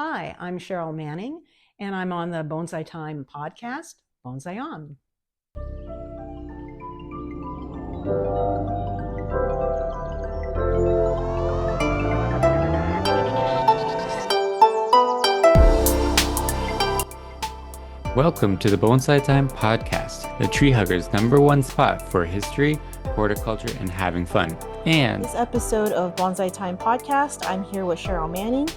Hi, I'm Cheryl Manning, and I'm on the Bonsai Time podcast, Bonsai On. Welcome to the Bonsai Time podcast, the tree hugger's #1 spot for history, horticulture, and having fun. And this episode of Bonsai Time podcast, I'm here with Cheryl Manning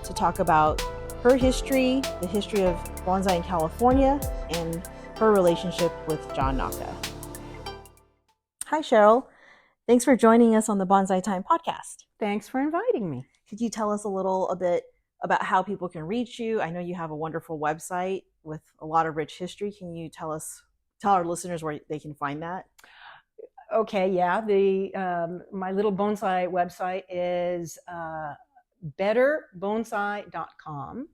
to talk about her history, the history of bonsai in California, and her relationship with John Naka. Hi, Cheryl. Thanks for joining us on the Bonsai Time podcast. Thanks for inviting me. Could you tell us a bit about how people can reach you? I know you have a wonderful website with a lot of rich history. Can you tell our listeners where they can find that? Okay, yeah. My little bonsai website is betterbonsai.com,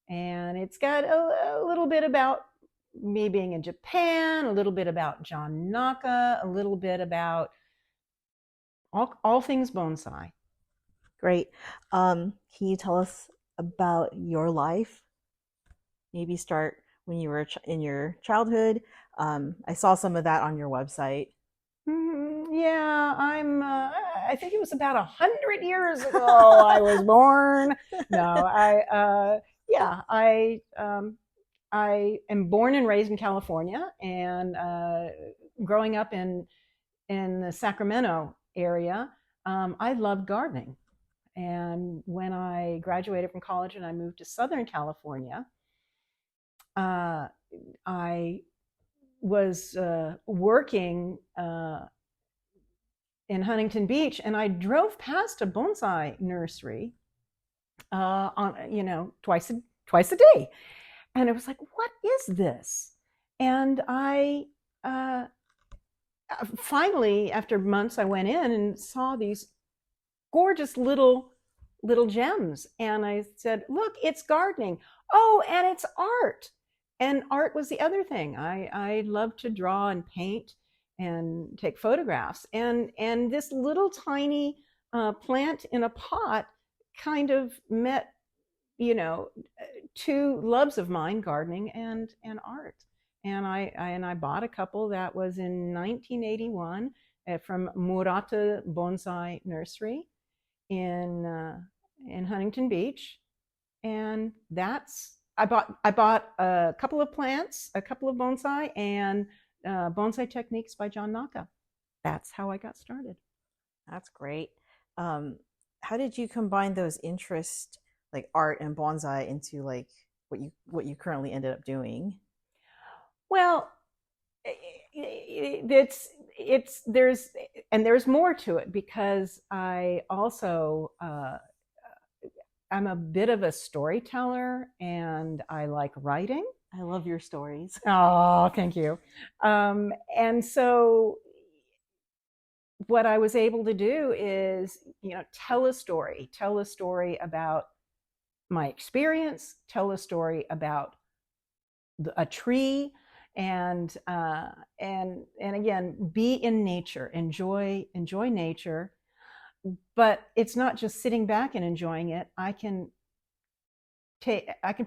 and it's got a little bit about me being in Japan, a little bit about John Naka, a little bit about all things bonsai. Great. Can you tell us about your life? Maybe start when you were in your childhood. I saw some of that on your website. Yeah, I think it was about 100 years ago I was born. No, I am born and raised in California, and growing up in the Sacramento area, I loved gardening. And when I graduated from college and I moved to Southern California, I was working in Huntington Beach, and I drove past a bonsai nursery on twice a day, and it was like, what is this? And I finally, after months, I went in and saw these gorgeous little gems, and I said, look, it's gardening. Oh, and it's art. And art was the other thing. I love to draw and paint and take photographs, and this little tiny plant in a pot kind of met two loves of mine, gardening and art. And I bought a couple. That was in 1981 from Murata Bonsai Nursery in Huntington Beach, and I bought a couple of plants, a couple of bonsai, and Bonsai Techniques by John Naka. That's how I got started. That's great. How did you combine those interests, like art and bonsai, into like what you currently ended up doing? Well, there's more to it, because I also I'm a bit of a storyteller, and I like writing. I love your stories. Oh, thank you. And so what I was able to do is, tell a story about my experience, tell a story about a tree, and again, be in nature, enjoy nature. But it's not just sitting back and enjoying it. I can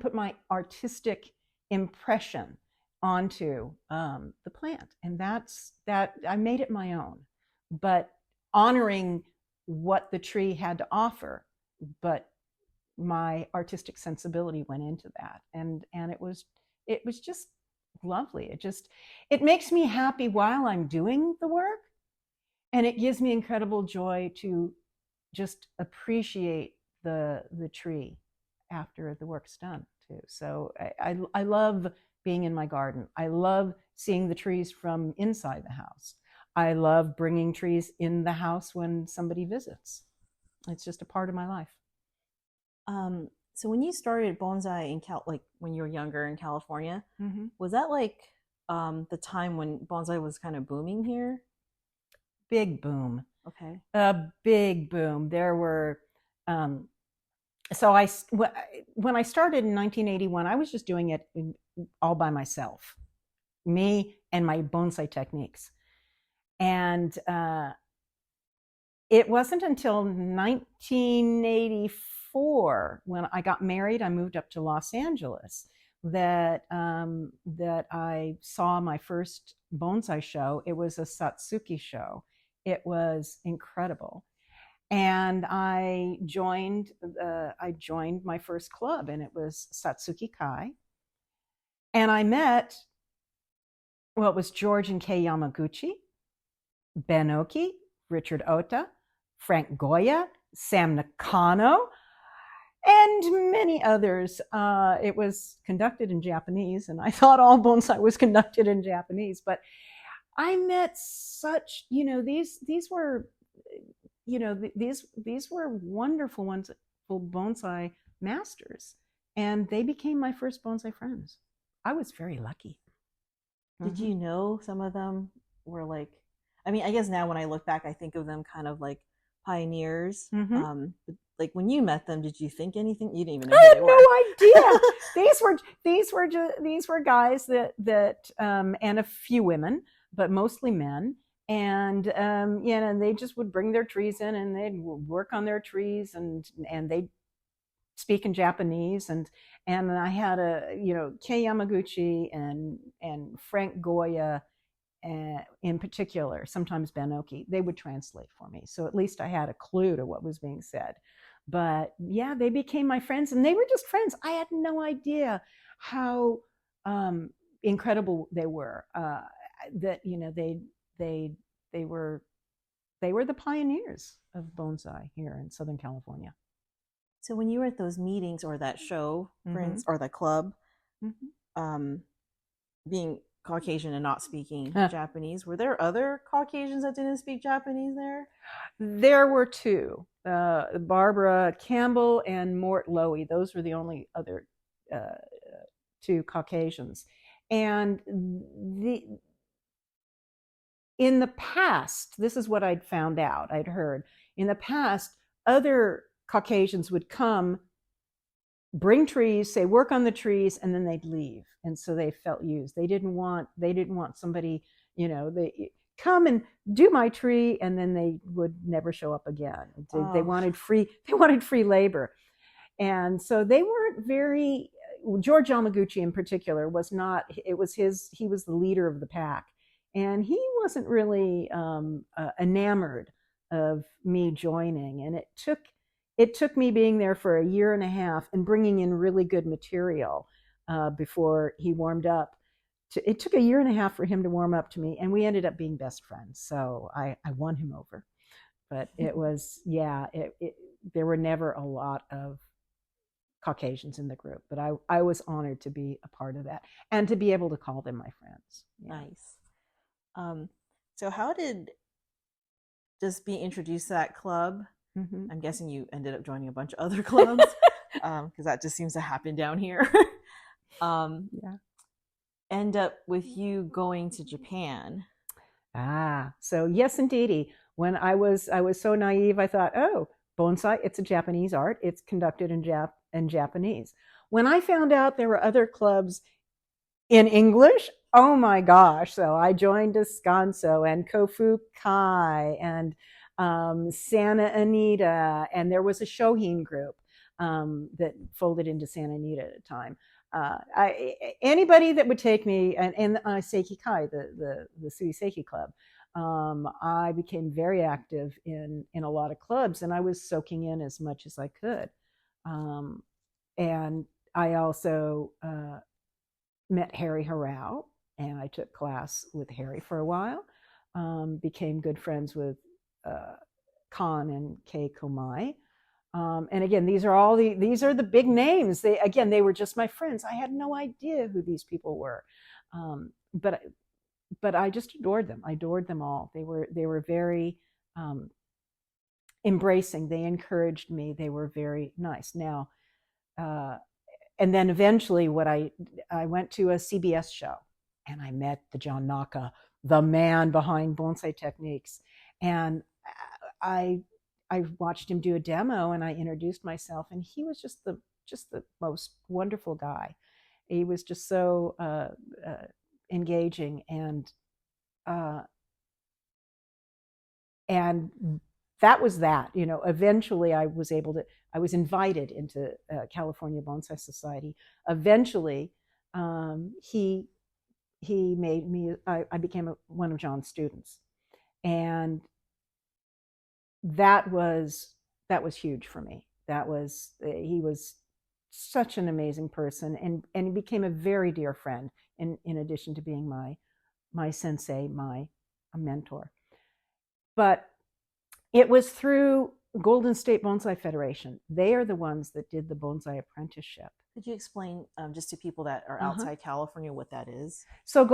put my artistic impression onto the plant, and that I made it my own, but honoring what the tree had to offer. But my artistic sensibility went into that, and it was just lovely. It makes me happy while I'm doing the work. And it gives me incredible joy to just appreciate the tree after the work's done too. So I love being in my garden. I love seeing the trees from inside the house. I love bringing trees in the house when somebody visits. It's just a part of my life. So when you started bonsai like when you were younger in California, was that like the time when bonsai was kind of booming here? Big boom. Okay. A big boom. There were, when I started in 1981, I was just doing it all by myself, me and my bonsai techniques. And it wasn't until 1984 before, when I got married, I moved up to Los Angeles, that I saw my first bonsai show. It was a Satsuki show. It was incredible. And I joined my first club, and it was Satsuki Kai. And I met, well, it was George and Kei Yamaguchi, Ben Oki, Richard Ota, Frank Goya, Sam Nakano, and many others. It was conducted in Japanese, and I thought all bonsai was conducted in Japanese. But I met such, these were, these were wonderful bonsai masters, and they became my first bonsai friends. I was very lucky. Did you know some of them were like, I mean, I guess now when I look back, I think of them kind of like pioneers. But like when you met them, did you think anything? You didn't even know who they were. I had no idea. These were guys that and a few women, but mostly men. And they just would bring their trees in, and they'd work on their trees, and they'd speak in Japanese. And I had Kei Yamaguchi and Frank Goya, in particular, sometimes Ben Oki, they would translate for me. So at least I had a clue to what was being said. But yeah, they became my friends, and they were just friends. I had no idea how incredible they were. That they were the pioneers of bonsai here in Southern California. So when you were at those meetings or that show, or the club, being Caucasian and not speaking Japanese, were there other Caucasians that didn't speak Japanese there? There were two, Barbara Campbell and Mort Lowy. Those were the only other two Caucasians. And in the past, this is what I'd found out, I'd heard, in the past, other Caucasians would come, bring trees, say work on the trees, and then they'd leave. And so they felt used. They didn't want somebody, they come and do my tree, and then they would never show up again. They wanted free labor. And so they weren't very, George Yamaguchi in particular was not, he was the leader of the pack. And he wasn't really enamored of me joining. And it took me being there for a year and a half and bringing in really good material before he warmed up. It took a year and a half for him to warm up to me, and we ended up being best friends. So I won him over. But it was, there were never a lot of Caucasians in the group, but I was honored to be a part of that and to be able to call them my friends. Yeah. Nice. So how did just being introduced to that club? I'm guessing you ended up joining a bunch of other clubs, because that just seems to happen down here. End up with you going to Japan. So yes, indeedy. When I was so naive, I thought, oh, bonsai, it's a Japanese art. It's conducted in Japanese. When I found out there were other clubs in English, oh my gosh. So I joined Descanso and Kofu Kai and Santa Anita, and there was a Shohin group that folded into Santa Anita at a time. Anybody that would take me, and Seiki Kai, the Suiseki Club, I became very active in a lot of clubs, and I was soaking in as much as I could. And I also met Harry Hirao, and I took class with Harry for a while. Became good friends with Khan and Kei Komai. And again, these are the big names. They were just my friends. I had no idea who these people were. But I just adored them. I adored them all. They were very embracing. They encouraged me. They were very nice. Now, and then eventually I went to a CBS show, and I met the John Naka, the man behind Bonsai Techniques. And I watched him do a demo, and I introduced myself, and he was just the most wonderful guy. He was just so engaging, and that was that. Eventually I was invited into California Bonsai Society. Eventually, he made me, I became one of John's students. And that was huge for me. He was such an amazing person, and he became a very dear friend, in addition to being my sensei, my mentor. But it was through Golden State Bonsai Federation. They are the ones that did the bonsai apprenticeship. Could you explain just to people that are outside California what that is? So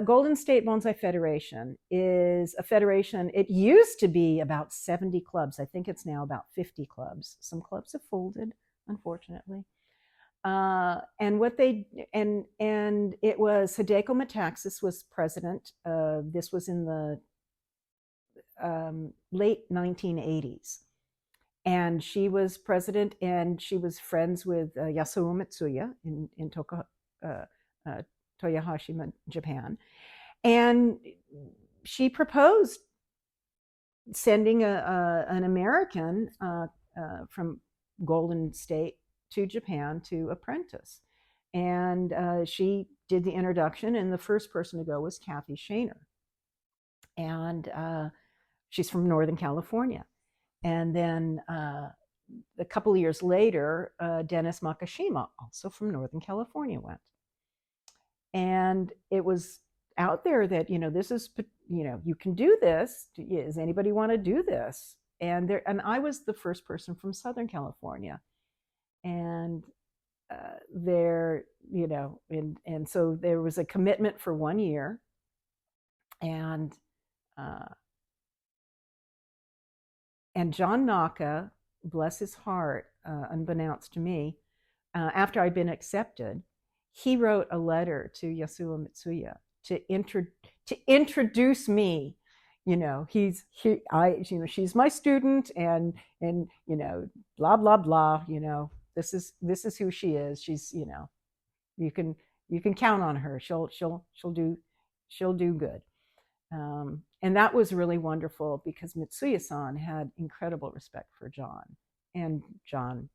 Golden State Bonsai Federation is a federation. It used to be about 70 clubs. I think it's now about 50 clubs. Some clubs have folded, unfortunately. And what they and it was Hideko Metaxas was president. This was in the late 1980s. And she was president, and she was friends with Yasuo Mitsuya in Toyohashi, Japan. And she proposed sending an American from Golden State to Japan to apprentice. And she did the introduction, and the first person to go was Kathy Shaner. And she's from Northern California. And then a couple of years later, Dennis Makashima, also from Northern California, went. And it was out there that, this is, you can do this. Does anybody want to do this? And I was the first person from Southern California. And and so there was a commitment for 1 year. And John Naka, bless his heart, unbeknownst to me, after I'd been accepted, he wrote a letter to Yasuo Mitsuya to introduce me. She's my student, and blah blah blah. This is who she is. She's you can count on her. She'll do good. And that was really wonderful, because Mitsuya-san had incredible respect for John, and John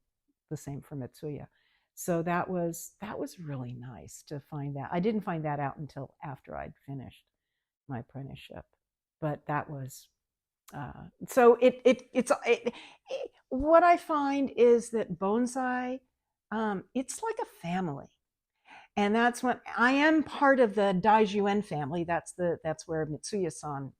the same for Mitsuya. So that was really nice to find that. I didn't find that out until after I'd finished my apprenticeship, but that was so it's what I find is that bonsai, it's like a family. And that's when I am part of the Daijuen family. That's where Mitsuya-san,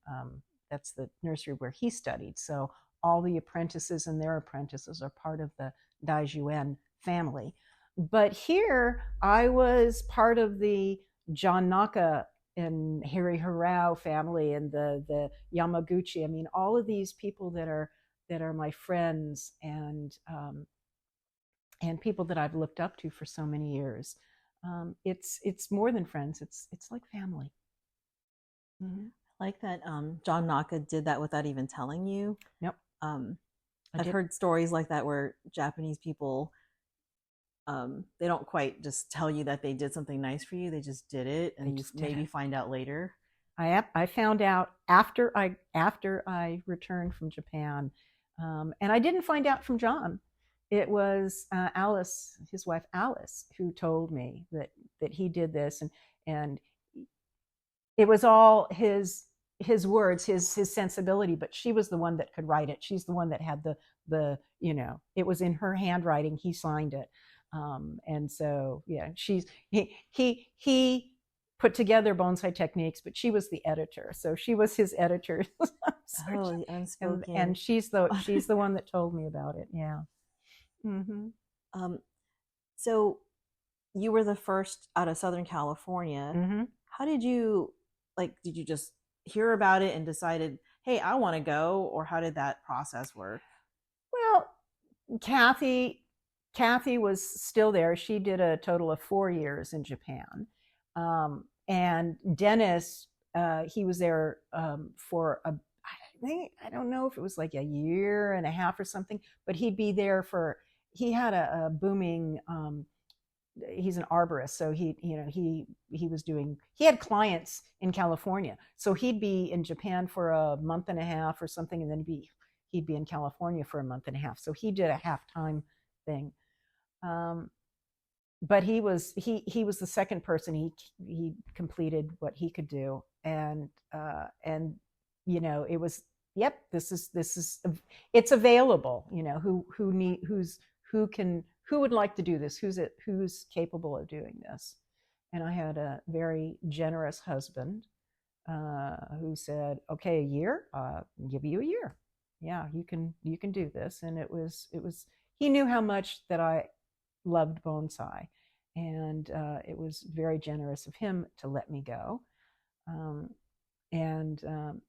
that's the nursery where he studied. So all the apprentices and their apprentices are part of the Daijuen family. But here I was part of the John Naka and Hirao family, and the Yamaguchi. I mean, all of these people that are my friends, and people that I've looked up to for so many years. It's more than friends. It's like family. Mm-hmm. I like that John Naka did that without even telling you. Yep. I've heard stories like that where Japanese people, they don't quite just tell you that they did something nice for you. They just did it, and you maybe find out later. I found out after I returned from Japan, and I didn't find out from John. It was Alice, his wife Alice, who told me that he did this, and it was all his words, his sensibility. But she was the one that could write it. She's the one that had the it was in her handwriting. He signed it, and so yeah, he put together Bonsai Techniques, but she was the editor, so she was his editor. Oh, unspoken. And she's the one that told me about it. Yeah. Mm-hmm. So you were the first out of Southern California. Mm-hmm. How did you did you just hear about it and decided, hey, I want to go? Or how did that process work? Well, Kathy was still there. She did a total of 4 years in Japan. And Dennis, he was there for I don't know if it was like a year and a half or something, but he'd be there he had a booming, he's an arborist. So he had clients in California. So he'd be in Japan for a month and a half or something. And then he'd be in California for a month and a half. So he did a half-time thing. But he was the second person. He completed what he could do, and it was, yep, this is it's available. Who would like to do this? Who's capable of doing this? And I had a very generous husband who said, okay, a year, I'll give you a year. Yeah, you can do this. And it was he knew how much that I loved bonsai, and it was very generous of him to let me go. And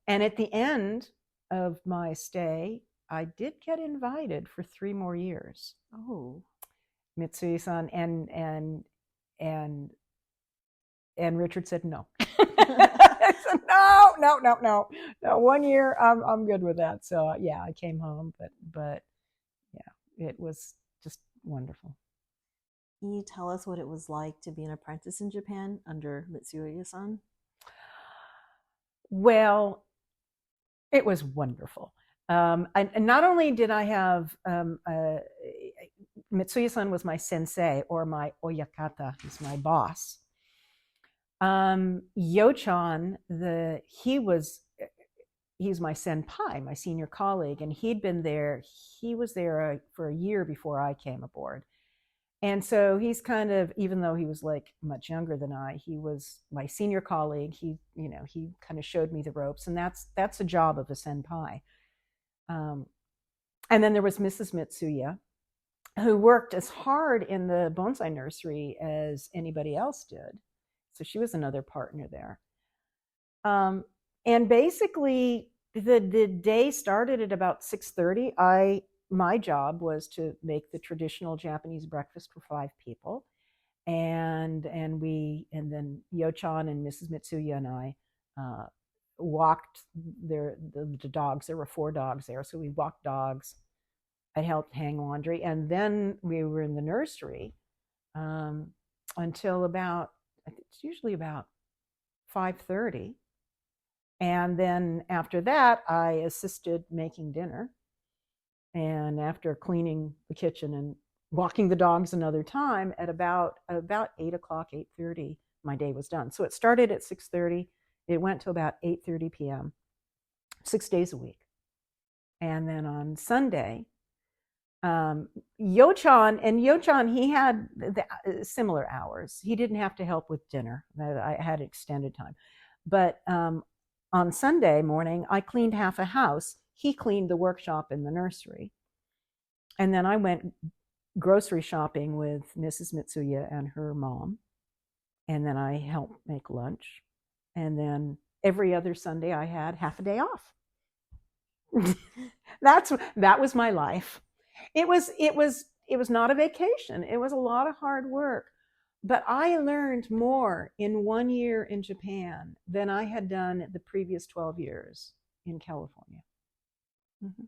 at the end of my stay, I did get invited for 3 more years. Oh, Mitsuya-san and Richard said no. I said no. 1 year, I'm good with that. So yeah, I came home, but yeah, it was just wonderful. Can you tell us what it was like to be an apprentice in Japan under Mitsuya-san? Well, it was wonderful. And not only did I have Mitsuya-san was my sensei, or my oyakata, he's my boss. Yo-chan, he's my senpai, my senior colleague, and he was there for a year before I came aboard. And so he's kind of, even though he was like much younger than I, he was my senior colleague. He kind of showed me the ropes, and that's a job of a senpai. And then there was Mrs. Mitsuya, who worked as hard in the bonsai nursery as anybody else did. So she was another partner there. And basically the day started at about 6:30. My job was to make the traditional Japanese breakfast for 5 people. And then Yo-chan and Mrs. Mitsuya and I walked the dogs. There were 4 dogs there. So we walked dogs. I helped hang laundry. And then we were in the nursery until it's usually about 5:30. And then after that, I assisted making dinner. And after cleaning the kitchen and walking the dogs another time, at about 8 o'clock, 8:30, my day was done. So it started at 6:30. It went to about 8:30 p.m., 6 days a week. And then on Sunday, Yo-chan, he had similar hours. He didn't have to help with dinner. I had extended time. But on Sunday morning, I cleaned half a house. He cleaned the workshop in the nursery. And then I went grocery shopping with Mrs. Mitsuya and her mom. And then I helped make lunch. And then every other Sunday I had half a day off. That was my life. It was not a vacation. It was a lot of hard work. But I learned more in 1 year in Japan than I had done the previous 12 years in California. Mm-hmm.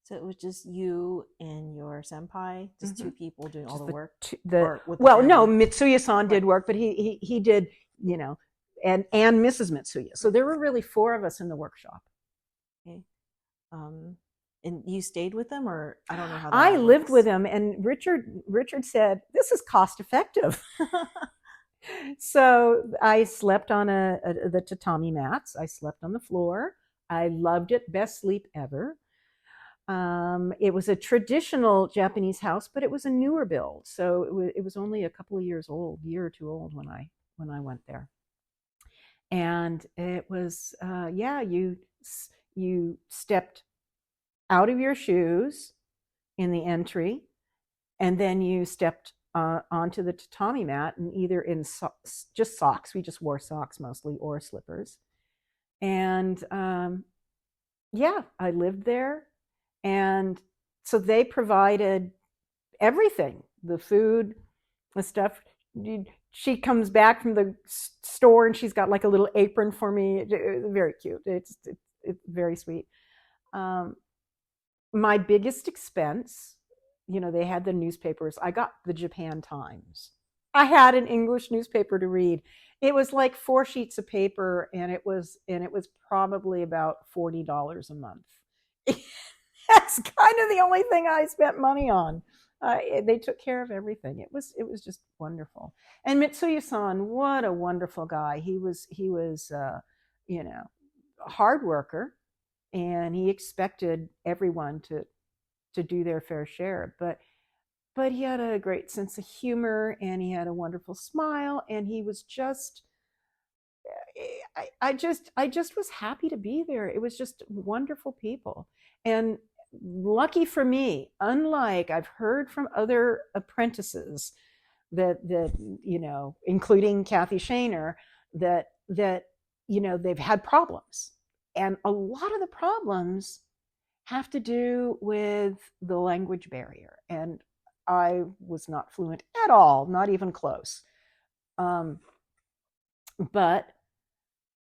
So it was just you and your senpai, just mm-hmm. 2 people doing all the work? No, Mitsuya-san did work, but he did, and Mrs. Mitsuya. So there were really 4 of us in the workshop. Okay. And you stayed with them, or I don't know how that I works. lived with them, and Richard said, this is cost effective. So I slept on the tatami mats. I slept on the floor. I loved it. Best sleep ever. It was a traditional Japanese house, but it was a newer build. So it was only a couple of years old, year or 2 old when I went there. And it was, you stepped out of your shoes in the entry, and then you stepped onto the tatami mat, and either in just socks, we just wore socks mostly, or slippers. And I lived there. And so they provided everything, the food, the stuff. She comes back from the store and she's got like a little apron for me. Very cute. It's very sweet. My biggest expense, they had the newspapers. I got the Japan Times. I had an English newspaper to read. It was like 4 sheets of paper, and it was probably about $40 a month. That's kind of the only thing I spent money on. They took care of everything. It was just wonderful. And Mitsuya-san, what a wonderful guy. He was you know, a hard worker, and he expected everyone to do their fair share. But he had a great sense of humor, and he had a wonderful smile, and he was just I just was happy to be there. It was just wonderful people. And lucky for me, unlike I've heard from other apprentices that you know, including Kathy Shaner, that you know, they've had problems. And a lot of the problems have to do with the language barrier. And I was not fluent at all, not even close. But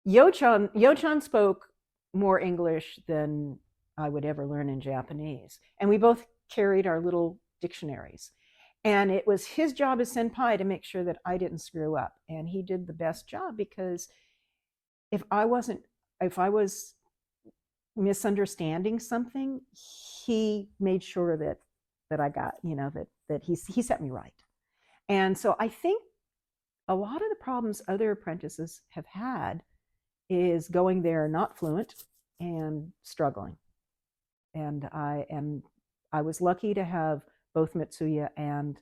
Yo-chan spoke more English than I would ever learn in Japanese. And we both carried our little dictionaries. And it was his job as senpai to make sure that I didn't screw up. And he did the best job, because if I was misunderstanding something, he made sure that I got, you know, that he set me right. And so I think a lot of the problems other apprentices have had is going there not fluent and struggling. And I was lucky to have both Mitsuya and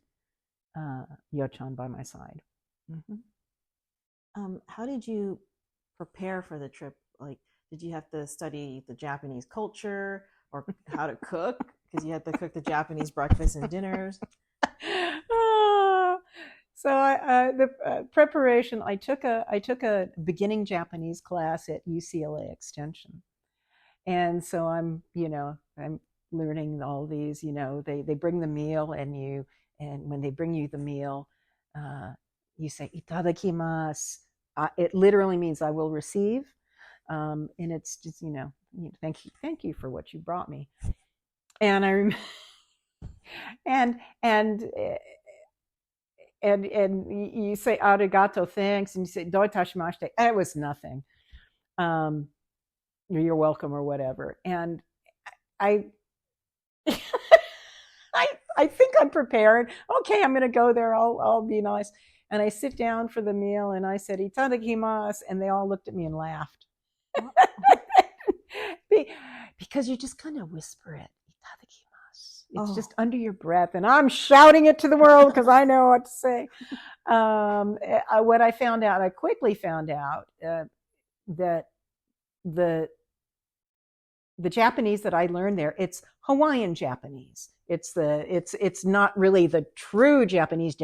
Yo-chan by my side. Mm-hmm. How did you prepare for the trip? Like, did you have to study the Japanese culture or how to cook? Because you had to cook the Japanese breakfast and dinners. So the preparation, I took a beginning Japanese class at UCLA Extension, and so I'm learning all these. You know, they bring the meal, and when they bring you the meal, you say "itadakimasu." It literally means "I will receive," and it's just thank you for what you brought me. And I remember, and you say arigato, thanks, and you say doitashimashite. It was nothing. You're welcome or whatever. And I I think I'm prepared. Okay, I'm going to go there. I'll be nice. And I sit down for the meal, and I said itadakimasu, and they all looked at me and laughed. Because you just kind of whisper it, itadakimasu. It's just under your breath, and I'm shouting it to the world because I know what to say. What I found out, I quickly found out that the Japanese that I learned there, it's Hawaiian Japanese. It's not really the true Japanese.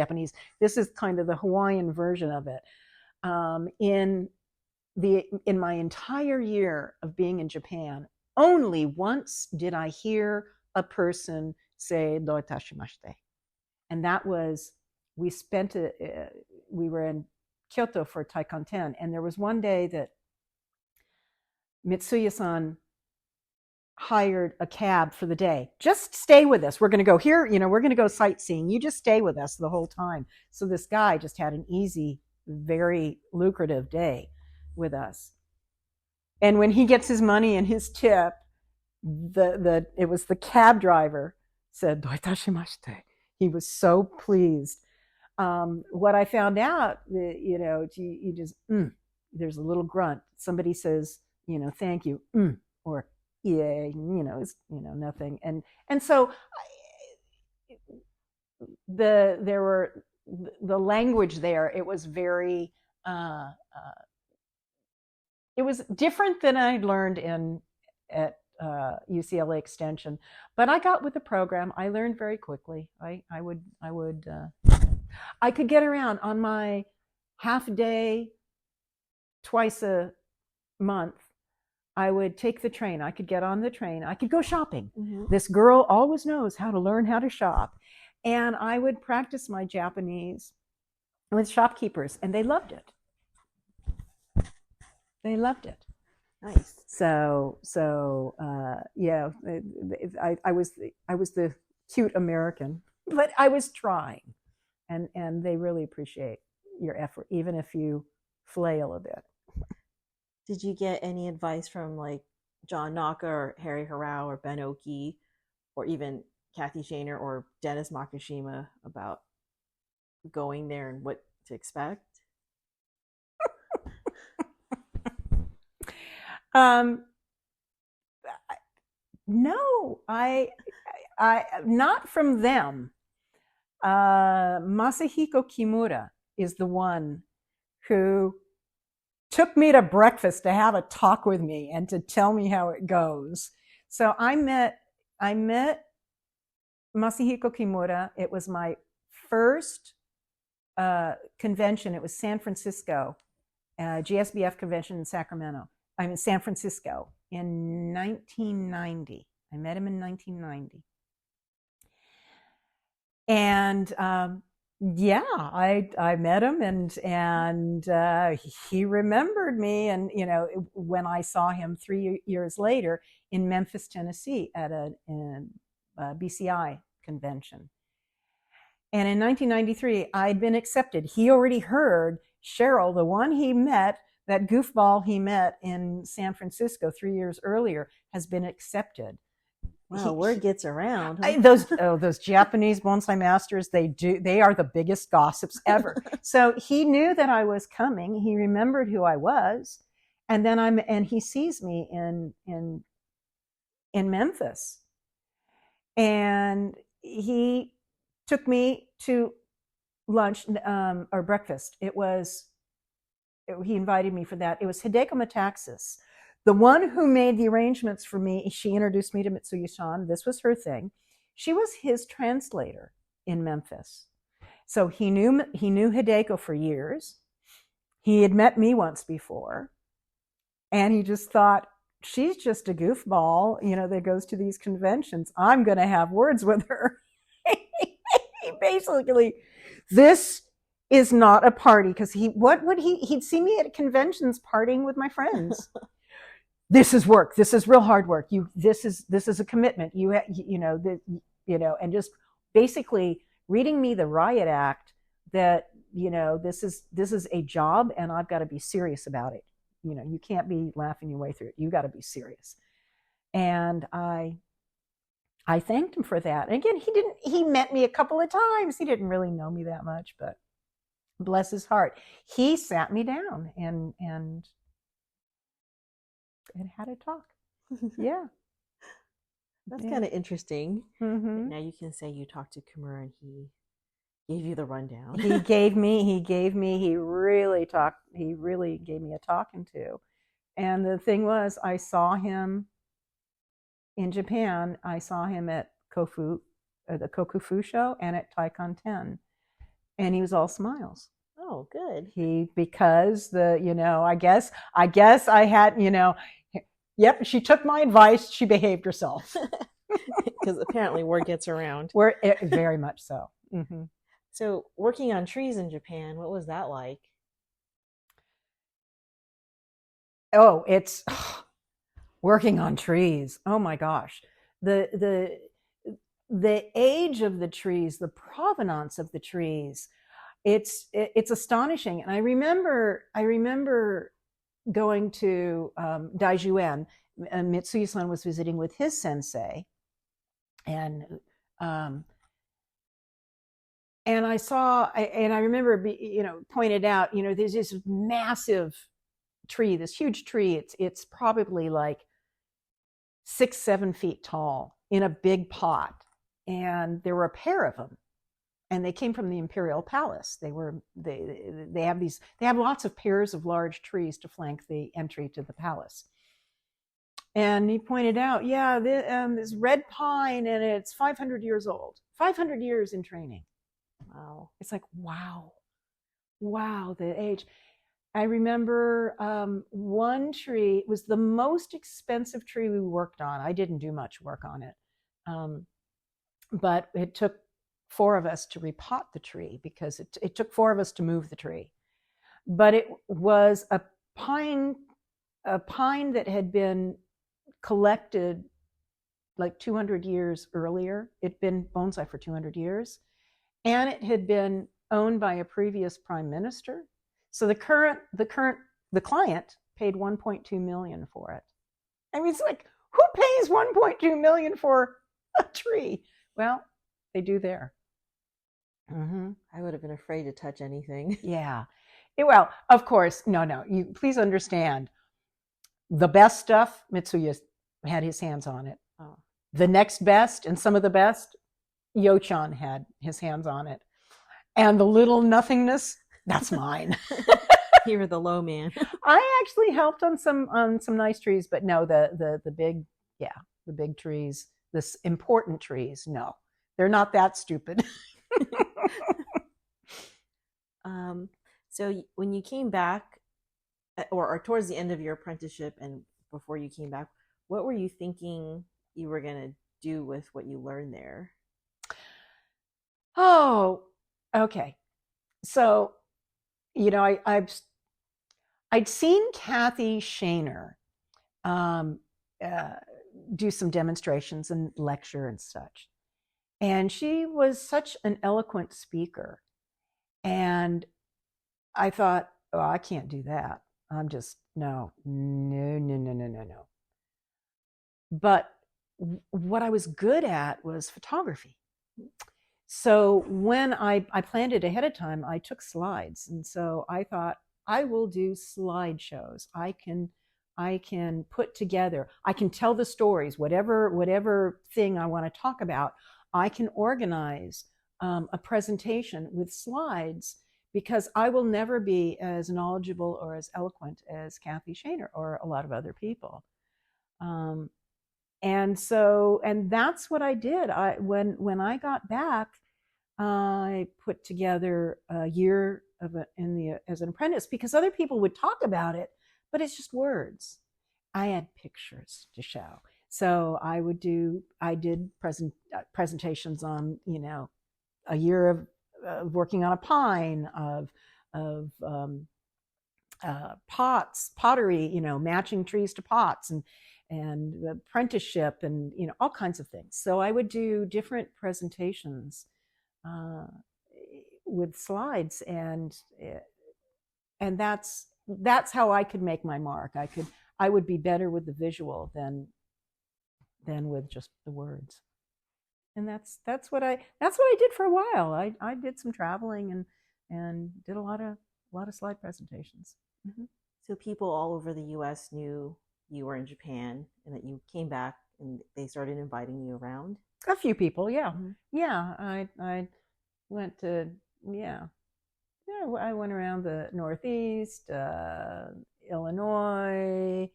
This is kind of the Hawaiian version of it. In my entire year of being in Japan, only once did I hear a person say doitashimashite, and that was we were in Kyoto for Taikanten, and there was one day that Mitsuya-san hired a cab for the day. Just stay with us. We're going to go here. We're going to go sightseeing. You just stay with us the whole time. So this guy just had an easy, very lucrative day with us. And when he gets his money and his tip, it was the cab driver said doitashimashite. He was so pleased. What I found out, you just there's a little grunt. Somebody says, thank you, or yeah, it's nothing. And so the language there, it was very it was different than I'd learned at UCLA Extension, but I got with the program. I learned very quickly. I could get around on my half day twice a month. I would take the train. I could get on the train. I could go shopping. Mm-hmm. This girl always knows how to learn how to shop. And I would practice my Japanese with shopkeepers, and they loved it. They loved it. Nice. So yeah, I was the cute American, but I was trying, and they really appreciate your effort, even if you flail a bit. Did you get any advice from like John Naka or Harry Hirao or Ben Oki or even Kathy Shaner or Dennis Makishima about going there and what to expect? No, I not from them. Masahiko Kimura is the one who took me to breakfast to have a talk with me and to tell me how it goes. So I met Masahiko Kimura. It was my first convention. It was San Francisco, GSBF convention in Sacramento. I'm in San Francisco in 1990. I met him in 1990. And yeah, I met him, and he remembered me. And when I saw him 3 years later in Memphis, Tennessee, at a BCI convention, and in 1993 I'd been accepted. He already heard Cheryl, the one he met, that goofball he met in San Francisco 3 years earlier, has been accepted. Wow, word gets around. Huh? Those Japanese bonsai masters, they are the biggest gossips ever. So he knew that I was coming. He remembered who I was, and he sees me in Memphis, and he took me to lunch or breakfast. He invited me for that. It was Hideko Metaxas, the one who made the arrangements for me. She introduced me to Mitsuya-san. This was her thing. She was his translator in Memphis. So he knew Hideko for years. He had met me once before. And he just thought, she's just a goofball, that goes to these conventions. I'm going to have words with her. Basically, this is not a party, because he'd see me at conventions partying with my friends. This is work. This is real hard work. This is a commitment. And just basically reading me the riot act that, this is a job, and I've got to be serious about it. You can't be laughing your way through it. You got to be serious. And I thanked him for that. And again, he met me a couple of times. He didn't really know me that much, but bless his heart, he sat me down and had a talk. Yeah. That's kind of interesting. Mm-hmm. Now you can say you talked to Kimura and he gave you the rundown. he really gave me a talking to. And the thing was, I saw him in Japan. I saw him at the Kokufu show, and at Taikon 10. And he was all smiles. Oh, good. Because I guess I had, yep, she took my advice. She behaved herself. Because apparently word gets around. Very much so. Mm-hmm. So working on trees in Japan, what was that like? Oh, it's working on trees. Oh my gosh. The age of the trees, the provenance of the trees, it's astonishing. And I remember going to Daijuen. Mitsuya-san was visiting with his sensei, and I saw, and I remember, pointed out, there's this massive tree, this huge tree. It's probably like 6-7 feet tall in a big pot, and there were a pair of them, and they came from the Imperial Palace. They have lots of pairs of large trees to flank the entry to the palace. And he pointed out, yeah, this red pine, and it's 500 years old. 500 years in training. Wow. It's like, wow, the age. I remember one tree, it was the most expensive tree we worked on. I didn't do much work on it. But it took 4 of us to repot the tree, because it took 4 of us to move the tree. But it was a pine that had been collected like 200 years earlier. It'd been bonsai for 200 years. And it had been owned by a previous prime minister. So the client paid 1.2 million for it. I mean, it's like, who pays 1.2 million for a tree. Well, they do there. I would have been afraid to touch anything. Yeah. Well, of course, no. You please understand. The best stuff, Mitsuya had his hands on it. Oh. The next best, and some of the best, Yo-chan had his hands on it. And the little nothingness, that's mine. You were the low man. I actually helped on some nice trees, but no, the big, the big trees, this important trees, no, they're not that stupid. So when you came back, or towards the end of your apprenticeship and before you came back, what were you thinking you were going to do with what you learned there? Oh, okay. So, I'd seen Kathy Shaner do some demonstrations and lecture and such. And she was such an eloquent speaker. And I thought, oh, I can't do that. I'm just, no. But what I was good at was photography. So when I planned it ahead of time, I took slides. And so I thought, I will do slideshows. I can put together, I can tell the stories, whatever thing I want to talk about, I can organize a presentation with slides, because I will never be as knowledgeable or as eloquent as Kathy Shaner or a lot of other people. And that's what I did. When I got back, I put together a year as an apprentice, because other people would talk about it, but it's just words. I had pictures to show. So I did presentations on, a year of working on a pine, of pottery, matching trees to pots, and apprenticeship, and all kinds of things. So I would do different presentations with slides, and that's how I could make my mark. I would be better with the visual than with just the words. And that's what I did for a while. I did some traveling and did a lot of slide presentations. Mm-hmm. So people all over the U.S. knew you were in Japan and that you came back, and they started inviting you around? A few people, yeah. Mm-hmm. Yeah, I went to, I went around the Northeast, Illinois,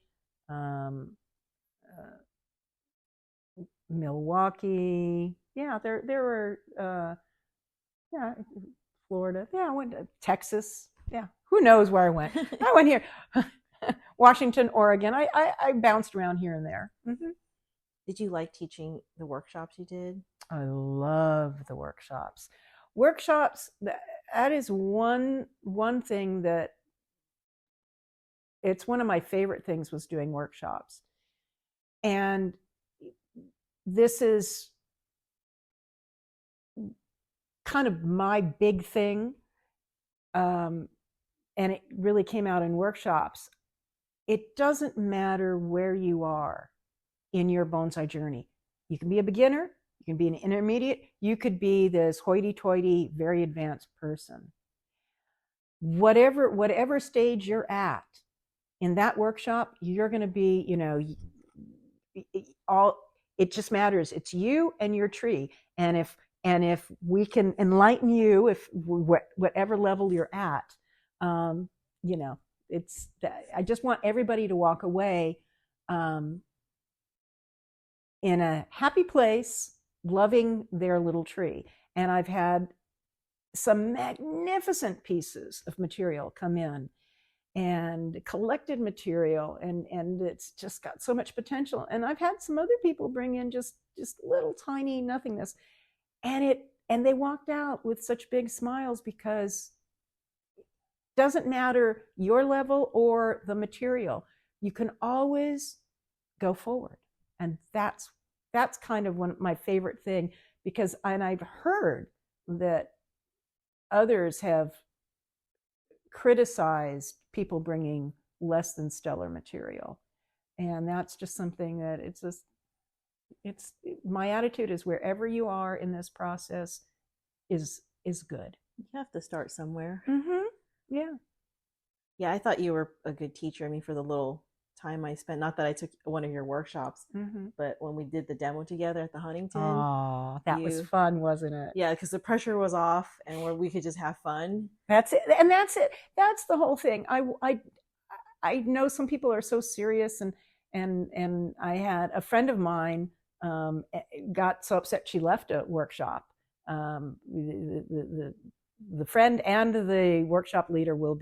Milwaukee. Yeah, there were, Florida. Yeah, I went to Texas. Yeah, who knows where I went? I went here, Washington, Oregon. I bounced around here and there. Mm-hmm. Did you like teaching the workshops you did? I love the workshops. Workshops, that is one thing that, it's one of my favorite things, was doing workshops. And this is kind of my big thing. And it really came out in workshops. It doesn't matter where you are in your bonsai journey. You can be a beginner, you can be an intermediate, you could be this hoity-toity, very advanced person. Whatever stage you're at in that workshop, you're going to be, it just matters. It's you and your tree. And if we can enlighten you, whatever level you're at, I just want everybody to walk away in a happy place, loving their little tree. And I've had some magnificent pieces of material come in, and collected material, and it's just got so much potential. And I've had some other people bring in just little tiny nothingness, and they walked out with such big smiles, because it doesn't matter your level or the material. You can always go forward. And that's kind of my favorite thing, because I've heard that others have criticized people bringing less than stellar material, and that's just something that my attitude is wherever you are in this process is good. You have to start somewhere. Yeah. Yeah, I thought you were a good teacher. I mean, for the little time I spent, not that I took one of your workshops, but when we did the demo together at the Huntington. Oh, that was fun, wasn't it? Yeah, because the pressure was off and where we could just have fun. That's it. And that's it. That's the whole thing. I know some people are so serious, and I had a friend of mine got so upset she left a workshop. The friend and the workshop leader will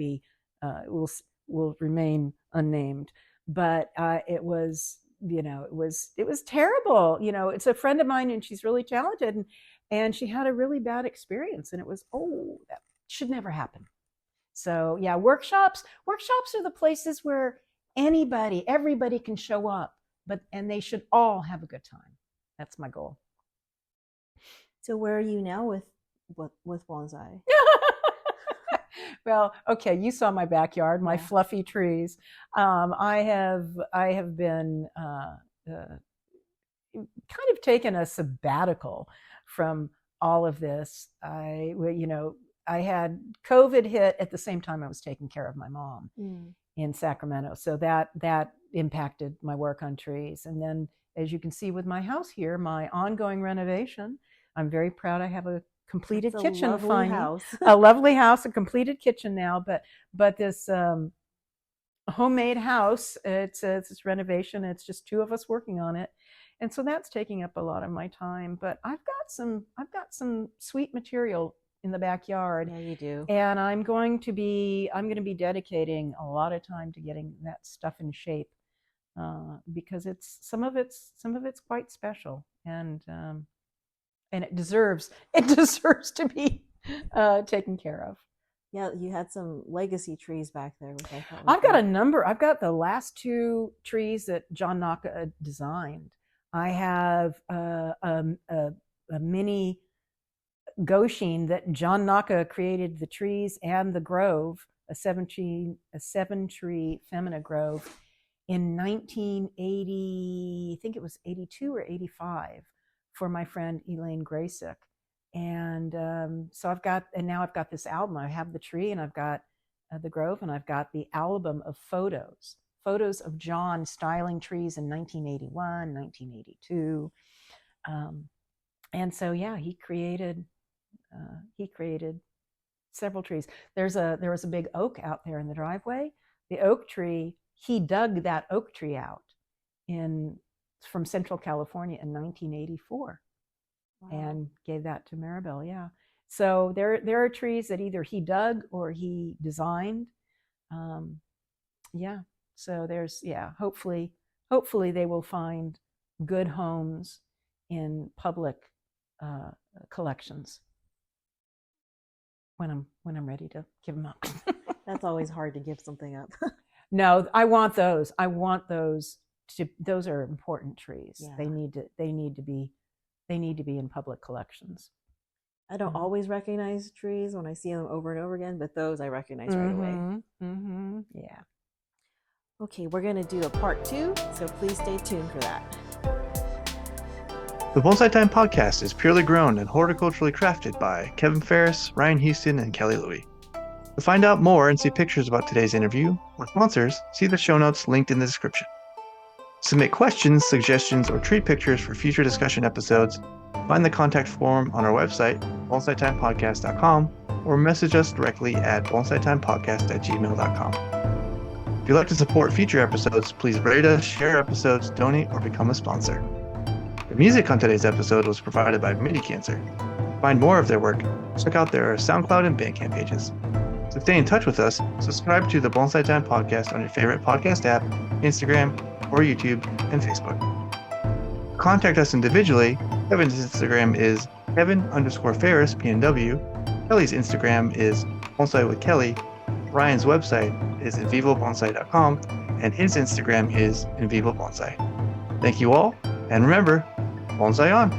remain unnamed, but it was terrible. It's a friend of mine and she's really talented, and she had a really bad experience, and it was, that should never happen. So yeah, workshops are the places where everybody can show up, and they should all have a good time. That's my goal. So where are you now with bonsai? Well, okay, you saw my backyard, my fluffy trees. I have been kind of taken a sabbatical from all of this. I had COVID hit at the same time I was taking care of my mom in Sacramento, so that impacted my work on trees. And then, as you can see with my house here, my ongoing renovation, I'm very proud. I have a completed kitchen. A lovely house, a completed kitchen now. But this homemade house, it's renovation. It's just two of us working on it, and so that's taking up a lot of my time. But I've got some sweet material in the backyard. Yeah, you do. And I'm going to be dedicating a lot of time to getting that stuff in shape, because some of it's quite special, and it deserves to be taken care of. Yeah, you had some legacy trees back there, which I thought I've got a number. I've got the last two trees that John Naka designed. I have a mini Goshin that John Naka created, the trees and the grove, a seven tree femina grove in 1980, I think it was 82 or 85, for my friend Elaine Graysick. And so now I've got this album. I have the tree, and I've got the grove, and I've got the album of photos of John styling trees in 1981, 1982. And so, yeah, he created several trees. There was a big oak out there in the driveway. The oak tree, he dug that oak tree out from Central California in 1984. Wow. And gave that to Maribel. Yeah. So there are trees that either he dug or he designed. Yeah. So hopefully they will find good homes in public collections when I'm ready to give them up. That's always hard to give something up. No, I want those. Those are important trees. Yeah. They need to be in public collections. I don't always recognize trees when I see them over and over again, but those I recognize right away. Yeah. Okay, we're going to do a part 2, so please stay tuned for that. The Bonsai Time podcast is purely grown and horticulturally crafted by Kevin Ferris, Ryan Houston, and Kelly Louie. To find out more and see pictures about today's interview or sponsors, see the show notes linked in the description. Submit questions, suggestions, or tree pictures for future discussion episodes. Find the contact form on our website, bonsaitimepodcast.com, or message us directly at bonsaitimepodcast@gmail.com. If you'd like to support future episodes, please rate us, share episodes, donate, or become a sponsor. The music on today's episode was provided by MIDI Cancer. To find more of their work, check out their SoundCloud and Bandcamp pages. To stay in touch with us, subscribe to the Bonsai Time podcast on your favorite podcast app, Instagram, or YouTube, and Facebook. Contact us individually. Kevin's Instagram is Kevin_Ferris PNW. Kelly's Instagram is Bonsai with Kelly. Ryan's website is invivobonsai.com, and his Instagram is invivobonsai. Thank you all, and remember, bonsai on!